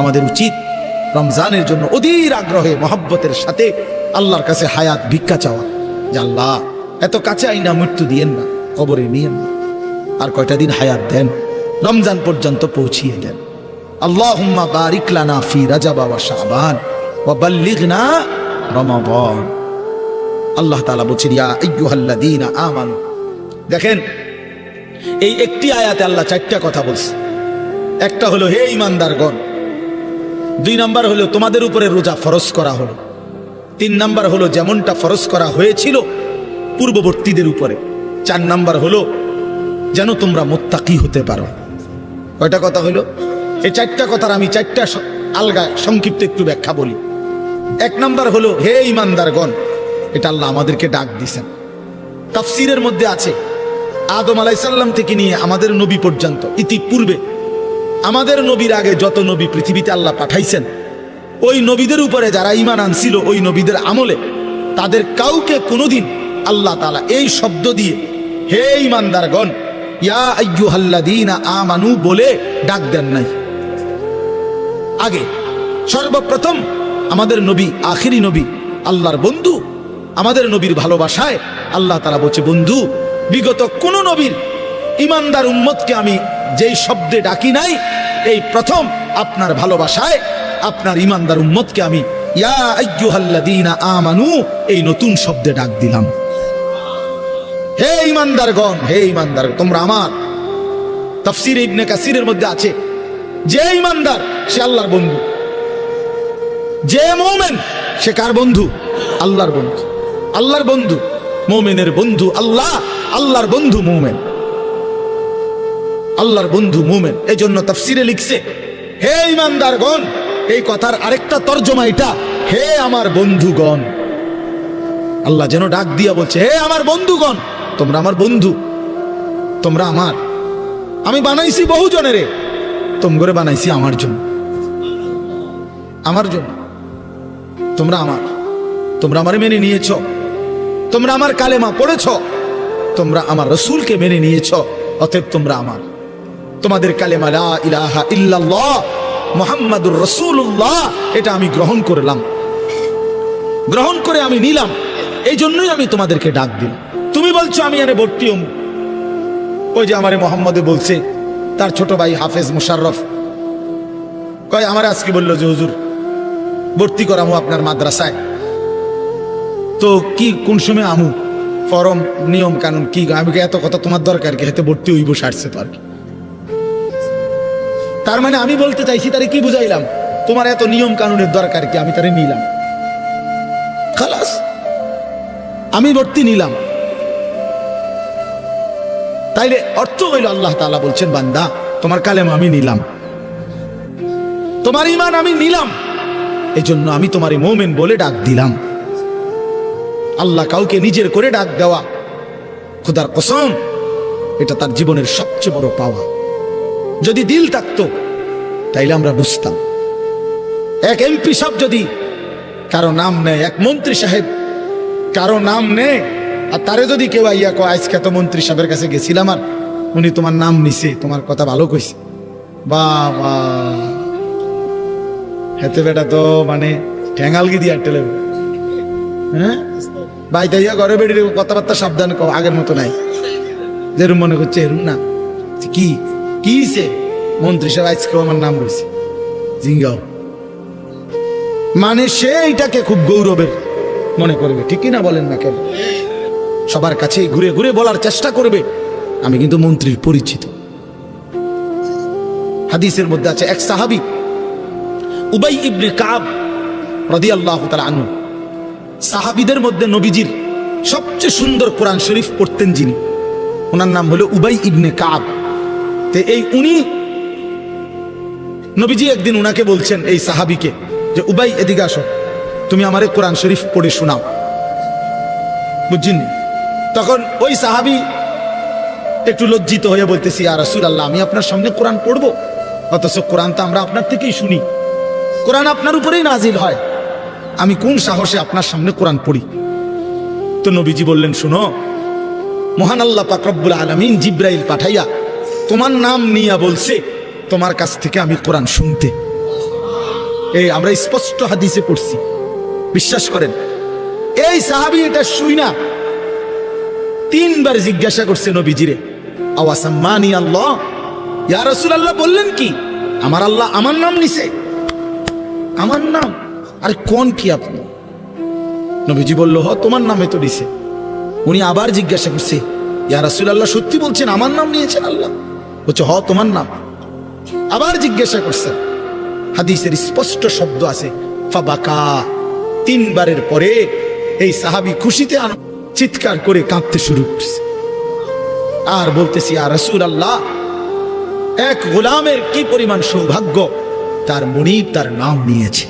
S1: আমাদের উচিত রমজানের জন্য অধীর আগ্রহে মহব্বতের সাথে আল্লাহর কাছে হায়াত ভিক্ষা চাওয়া, যে আল্লাহ এত কাছে আইনা মৃত্যু দিয়েন না, কবরে নিয়েন না, আর কয়টা দিন হায়াত দেন, রমজান পর্যন্ত পৌঁছিয়ে দেন। আল্লাহুম্মা বারিক লানা ফি রাজাব ওয়া শাবান ওয়া বাল্লিগনা রমাদান। আল্লাহ তাআলা বলছেন ইয়া আইয়ুহাল্লাযীনা আমানু। দেখেন এই একটি আয়াতে আল্লাহ চারটা কথা বলছে। একটা হলো হে ঈমানদারগণ, 2 নাম্বার হলো তোমাদের উপরে রোজা ফরজ করা হলো, 3 নাম্বার হলো যেমনটা ফরজ করা হয়েছিল পূর্ববর্তীদের উপরে, 4 নাম্বার হলো যেন তোমরা মুত্তাকি হতে পারো। কয়টা কথা হলো? এই 4টা কথার আমি 4টা আলগা সংক্ষিপ্ত একটু ব্যাখ্যা বলি। 1 নাম্বার হলো হে ঈমানদারগণ, এটা আল্লাহ আমাদেরকে ডাক দিয়েছেন। তাফসীরের মধ্যে আছে আদম আলাইহিস সালাম থেকে নিয়ে আমাদের নবী পর্যন্ত ইতিপূর্বে আমাদের নবীর আগে যত নবী পৃথিবীতে আল্লাহ পাঠাইছেন, ওই নবীদের উপরে যারা ঈমান আনছিল ওই নবীদের আমলে তাদের কাউকে কোনোদিন আল্লাহ তাআলা এই শব্দ দিয়ে হে ঈমানদারগণ ইয়া আইয়ুহাল্লাযীনা আমানু বলে ডাক দেন নাই। আগে সর্বপ্রথম আমাদের নবী, আখিরি নবী, আল্লাহর বন্ধু, আমাদের নবীর ভালোবাসায় আল্লাহ তাআলা বলছে বন্ধু বিগত কোন নবীর ঈমানদার উম্মতকে আমি যেই শব্দে ডাকি নাই, এই প্রথম আপনার ভালোবাসায় আপনার ঈমানদার উম্মতকে আমি ইয়া আইয়ুহাল্লাযীনা আমানু এই নতুন শব্দে ডাক দিলাম। হে ঈমানদারগণ, হে ঈমানদার তোমরা আমার। তাফসীর ইবনে কাসিরের মধ্যে আছে যে ঈমানদার সে আল্লাহর বন্ধু, যে মুমিন সে কার বন্ধু? আল্লাহর বন্ধু। আল্লাহর বন্ধু, মুমিনের বন্ধু আল্লাহ, আল্লাহর বন্ধু মুমিন, আল্লাহর বন্ধু মুমিন। এই জন্য তাফসীরে লিখছে হে ঈমানদারগণ, এই কথার আরেকটা তর্জমা এটা হে আমার বন্ধুগণ। আল্লাহ যেন ডাক দিয়া বলছে হে আমার বন্ধুগণ, তোমরা আমার বন্ধু, তোমরা আমার। আমি বানাইছি বহু জনের, তোমরা বানাইছি আমার জন্য, আমার জন্য। তোমরা আমার, তোমরা আমার মেনে নিয়েছ, তোমরা আমার কালেমা পড়েছ, তোমরা আমার রাসূলকে মেনে নিয়েছ, অতএব তোমরা আমার। তোমাদের কালেমা লা ইলাহা ইল্লাল্লাহ মুহাম্মাদুর রাসূলুল্লাহ এটা আমি গ্রহণ করলাম, গ্রহণ করে আমি নিলাম, এই জন্যই আমি তোমাদেরকে ডাক দিলাম। তুমি বলছো আমি আরে ভর্তি হম, ওই যে আমারে মোহাম্মদে বলছে তার ছোট ভাই হাফেজ মুশাররফ কয় আমার আজকে বললো যে হুজুর ভর্তি করামু আপনার মাদ্রাসায়, তো কি কোন সময় আমু, ফরম নিয়ম কানুন কি? আমি এত কথা তোমার দরকার কি? হাতে ভর্তি হইব সারছে তো আর কি। তার মানে আমি বলতে চাইছি তারে কি বুঝাইলাম, তোমার এত নিয়ম কানুনের দরকার কি? আমি তারে নিলাম, খালাস আমি ভর্তি নিলাম। তাইলে অর্থ হইল আল্লাহ তাআলা বলছেন বান্দা তোমার কালেমা আমি নিলাম, তোমার ঈমান আমি নিলাম, এই জন্য আমি তোমারে মুমিন বলে ডাক দিলাম। আল্লাহ কাউকে নিজের করে ডাক দেওয়া, খোদার কসম এটা তার জীবনের সবচেয়ে বড় পাওয়া। যদি দিল থাকতো তাইলে আমরা বুঝতাম। এক এমপি সাহেব যদি কারো নাম নেয়, এক মন্ত্রী সাহেব কারো নাম নেয়, আর তারে যদি কেউ আইয়া কয় আজকে তো মন্ত্রী সাহেবের কাছে গেছিলাম আর উনি তোমার নাম নিছে, তোমার কথা ভালো কইছে, বাবা হেতে বেটা তো মানে ঠ্যাঙ্গালগি দিয়ে টেলে, হ্যাঁ ভাই তাইয়া ঘরে বেড়ে কথাবার্তা সাবধান কও, আগের মতো নাই, যেরুম মনে করছে এরুম না। কি কিছে মন্ত্রী সাহেব আজকেও আমার নাম রয়েছে জিঙ্গাও, মানে সে এইটাকে খুব গৌরবের মনে করবে, ঠিকই না বলেন না কেন? সবার কাছে ঘুরে ঘুরে বলার চেষ্টা করবে আমি কিন্তু মন্ত্রীর পরিচিত। হাদিসের মধ্যে আছে এক সাহাবী উবাই ইবনে কাব রাদিয়াল্লাহু তাআলা আনহু, সাহাবীদের মধ্যে নবীজির সবচেয়ে সুন্দর কোরআন শরীফ পড়তেন যিনি, ওনার নাম হলো উবাই ইবনে কাব। তো এই উনি নবীজি একদিন উনাকে বলছেন এই সাহাবীকে যে উবাই এদিকে আসো, তুমি আমারে কোরআন শরীফ পড়ে শোনাও, বুঝছেন? তখন ওই সাহাবী একটু লজ্জিত হয়ে বলতেছি ইয়া রাসূলুল্লাহ আমি আপনার সামনে কোরআন পড়বো, অথচ কোরআন তো আমরা আপনার থেকেই শুনি, কোরআন আপনার উপরেই নাজিল হয়, আমি কোন সাহসে আপনার সামনে কোরআন পড়ি? তো নবীজি বললেন শুনো, মহান আল্লাহ পাক রব্বুল আলামিন জিব্রাইল পাঠাইয়া তোমার নাম নিয়া বলছে তোমার কাছ থেকে আমি কোরআন শুনতে। এই আমরা স্পষ্ট হাদিসে পড়ছি, বিশ্বাস করেন। এই সাহাবী এটা শুই না 3 বার জিজ্ঞাসা করছে নবীজিরে, আওয়াসাম্মানি আল্লাহ, ইয়া রাসূলুল্লাহ বললেন কি আমার আল্লাহ আমার নাম নিছে? আমার নাম? আরে কোন কি আপনি? নবীজি বলল, হ তোমার নামে তো দিছে। উনি আবার জিজ্ঞাসা করছে, ইয়া রাসূলুল্লাহ সত্যি বলছেন আমার নাম নিয়েছেন আল্লাহ? বলছে, হ তোমার নাম। আবার জিজ্ঞাসা করছেন, হাদিসের স্পষ্ট শব্দ আছে ফাবাকা। 3 বারের পরে এই সাহাবী খুশিতে চিৎকার করে কাঁদতে শুরু করছে আর বলতেছি, ইয়া রাসূলুল্লাহ, এক গোলামের কি পরিমাণ সৌভাগ্য, তার মুনিব তার নাম নিয়েছে।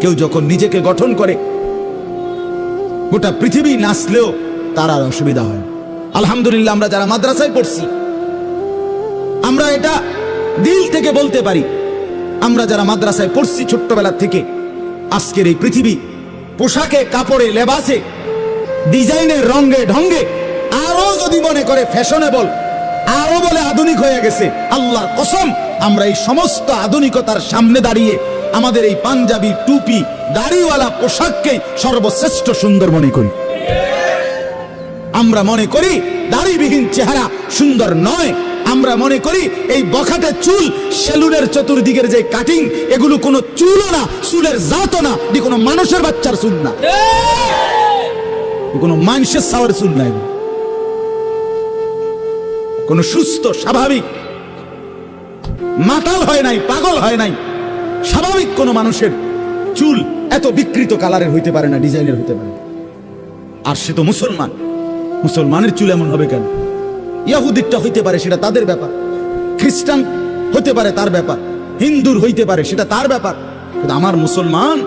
S1: কেউ যখন নিজেকে গঠন করে গোটা পৃথিবী নাচলেও তার আর অসুবিধা হয়। আলহামদুলিল্লাহ, আমরা যারা মাদ্রাসায় পড়ছি আমরা এটা দিল থেকে বলতে পারি, আমরা যারা মাদ্রাসায় পড়ছি ছোট্টবেলা থেকে, আজকের এই পৃথিবী পোশাকে কাপড়ে লেবাসে ডিজাইনের রঙে ঢঙ্গে আরো যদি মনে করে ফ্যাশনেবল, আরো বলে আধুনিক হয়ে গেছে, আল্লাহর কসম আমরা এই সমস্ত আধুনিকতার সামনে দাঁড়িয়ে আমাদের এই পাঞ্জাবি টুপি দাড়িওয়ালা পোশাককে সর্বশ্রেষ্ঠ সুন্দর মনে করি। আমরা মনে করি দাড়িবিহীন চেহারা সুন্দর নয়। আমরা মনে করি এই বখাটে চুল, সেলুনের চতুর্দিকের যে কাটিং, এগুলো কোনো চুলও না, চুলের জাতও না, এটি কোনো মানুষের বাচ্চার চুল না, কোনো মানুষের সাওয়ার চুল নাই, কোন সুস্থ স্বাভাবিক মাতাল হয় নাই, পাগল হয় নাই, স্বাভাবিক কোন মানুষের চুল এত বিকৃত কালারের হইতে পারে না, ডিজাইনের হইতে পারে। আর সে তো মুসলমান, মুসলমানের চুল এমন হবে কেন? ইহুদিটা হইতে পারে, সেটা তাদের ব্যাপার। খ্রিস্টান হতে পারে, তার ব্যাপার। হিন্দুর হইতে পারে, সেটা তার ব্যাপার। কিন্তু আমার মুসলমান,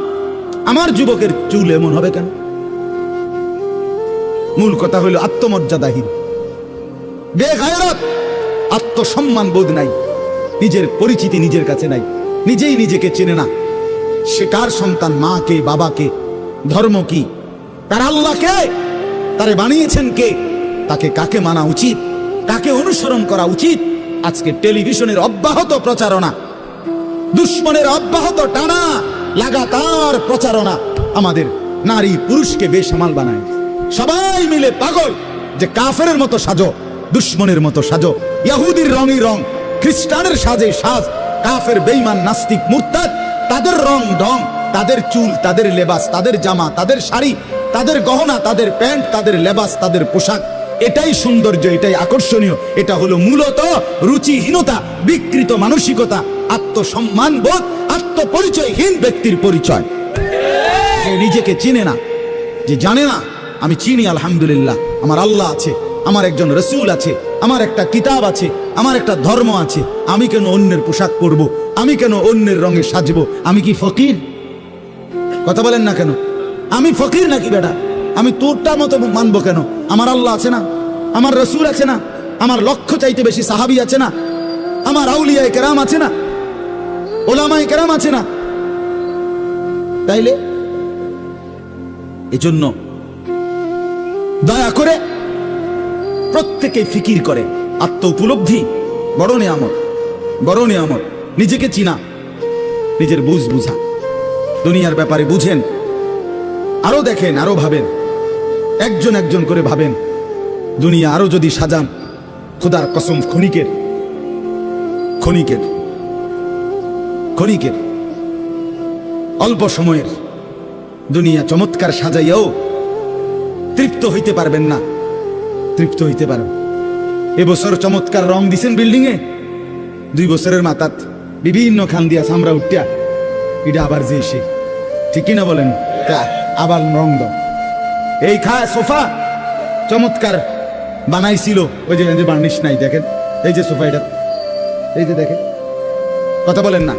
S1: আমার যুবকের চুল এমন হবে কেন? মূল কথা হইল আত্মমর্যাদাহীন, বেগায়রত, আত্মসম্মান বোধ নাই, নিজের পরিচিতি নিজের কাছে নাই, নিজেই নিজেকে চেনে না। সে কার সন্তান, মা কে, বাবা কে, ধর্ম কি, তার আল্লাহ কে, তারে বানিয়েছেন কে, তাকে কাকে মানা উচিত, কাকে অনুসরণ করা উচিত। আজকে টেলিভিশনের অব্যাহত প্রচারণা, দুশ্মনের অব্যাহত টানা লাগাতার প্রচারণা আমাদের নারী পুরুষকে বেসামাল বানায়। সবাই মিলে পাগল যে কাফেরের মতো সাজো, দুশ্মনের মতো সাজো, ইহুদির রঙই রং, খ্রিস্টানের সাজে সাজ, কাফের বেঈমান নাস্তিক মুরতাদ তাদের রং ঢং, তাদের চুল, তাদের লেবাস, তাদের জামা, তাদের শাড়ি, তাদের গহনা, তাদের প্যান্ট, তাদের লেবাস, তাদের পোশাক, এটাই সৌন্দর্য, এটাই আকর্ষণীয়। এটা হলো মূলত রুচিহীনতা, বিকৃত মানসিকতা, আত্মসম্মান বোধ, আত্মপরিচয়হীন ব্যক্তির পরিচয়। যে নিজেকে চিনে না, যে জানে না আমি চিনি আলহামদুলিল্লাহ, আমার আল্লাহ আছে, আমার একজন রসুল আছে, আমার একটা কিতাব আছে, আমার একটা ধর্ম আছে, আমি কেন অন্যের পোশাক পরবো, আমি কেন অন্যের রঙে সাজবো? আমি কি ফকির? কথা বলেন না কেন? আমি ফকির নাকি বেটা? আমি তোরটা মতো মানবো কেন? আমার আল্লাহ আছে না, আমার রসুল আছে না, আমার লক্ষ্য চাইতে বেশি সাহাবী আছে না, আমার আউলিয়ায়ে কেরাম আছে না, ওলামায়ে কেরাম আছে না। তাইলে এজন্য দয়া করে প্রত্যেকে ফিকির করে, আত্ম উপলব্ধি বড় নিয়ামত, বড় নিয়ামত। নিজেকে চিনা, নিজের বুঝ বুঝা, দুনিয়ার ব্যাপারে বুঝেন, আরো দেখেন, আরো ভাবেন, একজন একজন করে ভাবেন। দুনিয়া আরো যদি সাজান, খোদার কসম ক্ষণিকের ক্ষণিকের ক্ষণিকের অল্প সময়ের দুনিয়া চমৎকার সাজাইয়াও তৃপ্ত হইতে পারবেন না, তৃপ্ত হইতে পারবেন। এবছর চমৎকার রং দিছেন বিল্ডিং এ, 2 বছরের মাথাত বিভিন্ন খান দিয়া সামরা উঠিয়া এটা আবার যে এসে, ঠিক কিনা বলেন? আবার রং দাও। এই সোফা চমৎকার বানাইছিল, ওই যে বার্নিশ নাই, দেখেন এই যে সোফা, এটা এই যে দেখেন, কথা বলেন না,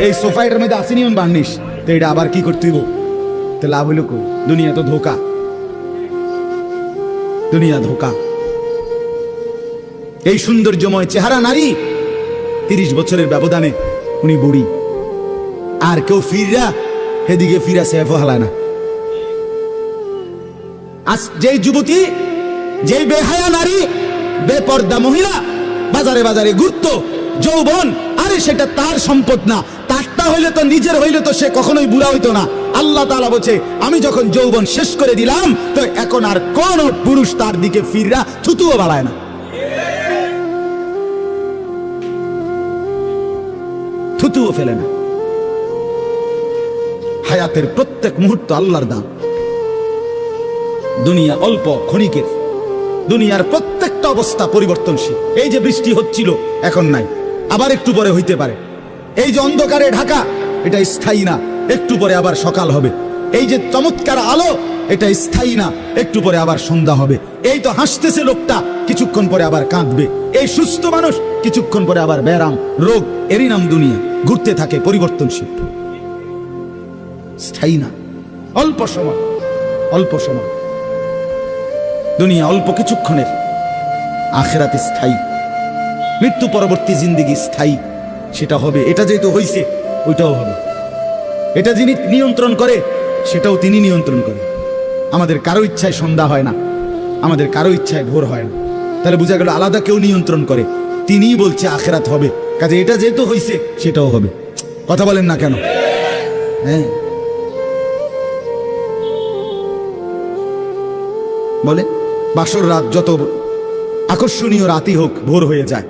S1: এই সোফা এটার মধ্যে আসেনি বার্নিশ, তো এটা আবার কি করতে হইব? তো লাভ হইল কই? দুনিয়া তো ধোকা, দুনিয়া ধোকা। এই সৌন্দর্যময় চেহারা নারী 30 বছরের ব্যবধানে উনি বুড়ি, আর কেউ ফিরা সেদিকে ফিরা সেফ হালায় না। আজ যেই যুবতী, যেই বেহায়া নারী, বেপর্দা মহিলা বাজারে বাজারে ঘুরতো, যৌবন, আরে সেটা তার সম্পদ না, বেটা হইলে তো নিজের হইলে তো সে কখনোই বুড়া হইতো না। আল্লাহ তাআলা বলছে আমি যখন যৌবন শেষ করে দিলাম তো এখন আর কোন পুরুষ তার দিকে ফিররা থুতুও বাড়ায় না, থুতুও ফেলে না। হায়াতের প্রত্যেক মুহূর্ত আল্লাহর দান। দুনিয়া অল্প ক্ষণিকের, দুনিয়ার প্রত্যেকটা অবস্থা পরিবর্তনশীল। এই যে বৃষ্টি হচ্ছিল এখন নাই, আবার একটু পরে হইতে পারে। এই যে অন্ধকারে ঢাকা, এটা স্থায়ী না, একটু পরে আবার সকাল হবে। এই যে চমৎকার আলো, এটা স্থায়ী না, একটু পরে আবার সন্ধ্যা হবে। এই তো হাসতেছে লোকটা, কিছুক্ষণ পরে আবার কাঁদবে। এই সুস্থ মানুষ, কিছুক্ষণ পরে আবার ব্যারাম, রোগ। এরই নাম দুনিয়া, ঘুরতে থাকে, পরিবর্তনশীল, স্থায়ী না। অল্প সময়, অল্প সময় দুনিয়া, অল্প কিছুক্ষণের। আখিরাত স্থায়ী, মৃত্যু পরবর্তী জিন্দেগি স্থায়ী। সেটা হবে, এটা যেহেতু হইছে ওইটাও হবে। এটা যিনি নিয়ন্ত্রণ করে সেটাও তিনি নিয়ন্ত্রণ করে। আমাদের কারো ইচ্ছায় সন্ধ্যা হয় না, আমাদের কারো ইচ্ছায় ভোর হয় না। তাহলে বোঝা গেল আলাদা কেউ নিয়ন্ত্রণ করে, তিনিই বলছে আখিরাত হবে। কাজে এটা যেহেতু হইছে সেটাও হবে। কথা বলেন না কেন? হ্যাঁ বলে বাসর রাত যত আকর্ষণীয় রাতই হোক ভোর হয়ে যায়,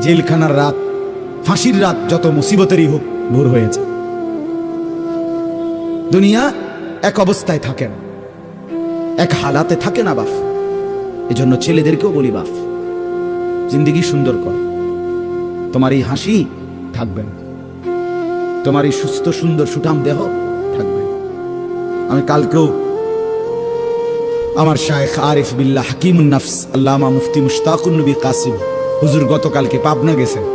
S1: জেলখানার রাত, ফাঁসির রাত যত মুসিবতেরই হোক ভোর হয়ে যায়। দুনিয়া এক অবস্থায় থাকে না, এক হালাতে থাকে না বাপ। এজন্য ছেলেদেরকেও বলি বাপ, জিন্দেগি সুন্দর কর। তোমার এই হাসি থাকবে না, তোমার এই সুস্থ সুন্দর সুঠাম দেহ থাকবে না। আমি কালকেও আমার শায়েখ আরিফ বিল্লাহ হাকিমুন নাফস আল্লামা মুফতি মুশতাকুন নবী কাসিম হুজুর গতকালকে পাবনা গেছেন।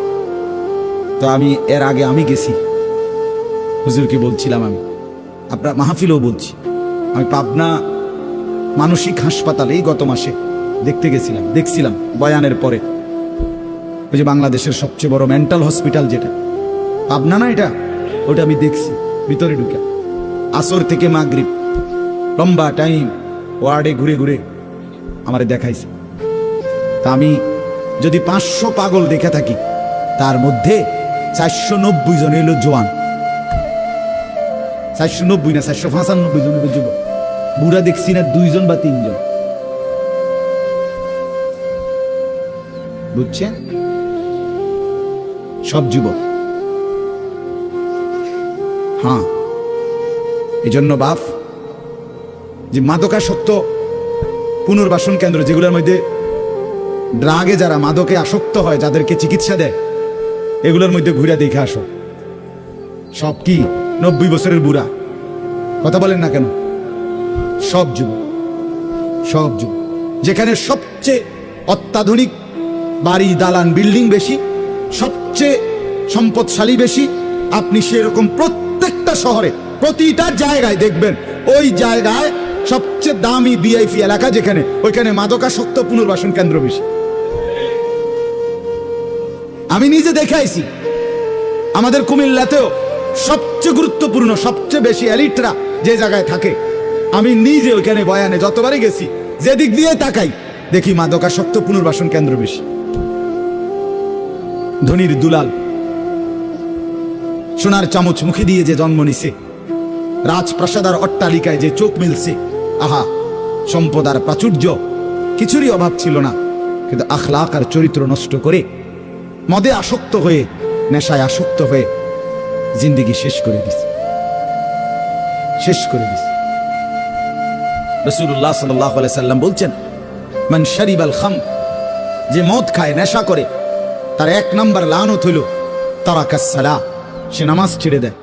S1: তো আমি এর আগে আমি গেছি, হুজুরকে বলছিলাম, আমি আপনার মাহফিলেও বলছি, আমি পাবনা মানসিক হাসপাতালে গত মাসে দেখতে গেছিলাম, দেখছিলাম বয়ানের পরে। ওই যে বাংলাদেশের সবচেয়ে বড় মেন্টাল হসপিটাল যেটা পাবনা না, এটা ওটা আমি দেখছি ভিতরে ঢুকে। আসর থেকে মাগরিব লম্বা টাইম ওয়ার্ডে ঘুরে ঘুরে আমারে দেখাইছে। তা আমি যদি 500 পাগল দেখে থাকি, তার মধ্যে 490 জন এলো জোয়ান। 490 না 495 জন যুবক। বুড়া দেখছি না 2 জন বা 3 জন। বুঝছেন? সব যুবক। হ্যাঁ, এজন্য বাপ যে মাদকাসক্ত পুনর্বাসন কেন্দ্র, যেগুলোর মধ্যে ড্রাগে যারা মাদকে আসক্ত হয়, যাদেরকে চিকিৎসা দেয়, এগুলোর মধ্যে ঘুরে দেখে আসো। সব কি 90 বছরের বুড়া? কথা বলেন না কেন? সব যুবক, সব যুবক। যেখানে সবচেয়ে অত্যাধুনিক বাড়ি, দালান, বিল্ডিং বেশি, সবচেয়ে সম্পদশালী বেশি, আপনি সেরকম প্রত্যেকটা শহরে প্রতিটা জায়গায় দেখবেন ওই জায়গায় সবচেয়ে দামি ভিআইপি এলাকা যেখানে, ওইখানে মাদকাসক্ত পুনর্বাসন কেন্দ্র বেশি। আমি নিজে দেখে আইছি, আমাদের কুমিল্লাতেও সবচেয়ে গুরুত্বপূর্ণ, সবচেয়ে বেশি এলিটরা যে জায়গায় থাকে, আমি নিজে ওইখানে বয়ানে যতবারই গেছি, যেদিক দিয়ে তাকাই দেখি মাদকাসক্ত পুনর্বাসন কেন্দ্র বেশি। ধনির দুলাল, সোনার চামচ মুখে দিয়ে যে জন্ম নিছে, রাজপ্রাসাদার অট্টালিকায় যে চোখ মিলছে, আহা, সম্পদ আর প্রাচুর্য কিছুরই অভাব ছিল না, কিন্তু আখলাক আর চরিত্র নষ্ট করে, মদে আসক্ত হয়ে, নেশায় আসক্ত হয়ে জিন্দেগি শেষ করে দিছে, শেষ করে দিছে। রাসূলুল্লাহ সাল্লাল্লাহু আলাইহি সাল্লাম বলছেন, মান শারিবাল খাম, যে মদ খায়, নেশা করে, তার 1 নাম্বার লানত হইল তারাকাস সালাহ, সে নামাজ ছেড়ে দেয়।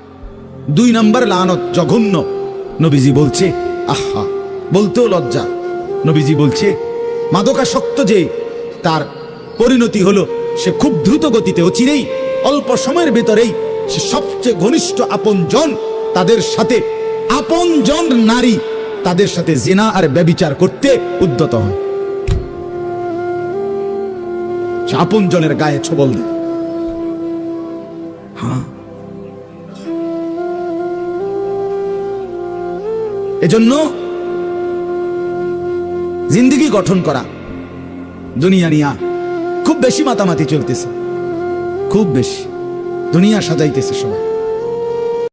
S1: 2 নাম্বার লানত জঘন্য, নবীজি বলছে, আহা, বলতেও লজ্জা, নবীজি বলছে মাদকাসক্ত যে, তার পরিণতি হলো সে খুব দ্রুত গতিতে, অচিরেই, অল্প সময়ের ভেতরেই সে সবচেয়ে ঘনিষ্ঠ আপনজন, তাদের সাথে আপনজন নারী, তাদের সাথে জিনা আর ব্যভিচার করতে উদ্যত হয়। সে আপনজনের গায়ে ছোবল দেয়। হ্যাঁ, এজন্য জিন্দেগি গঠন করা, দুনিয়া নিয়া খুব বেশি মাতামাতি চলতেছে, খুব বেশি দুনিয়া সাজাইতেছে সবাই।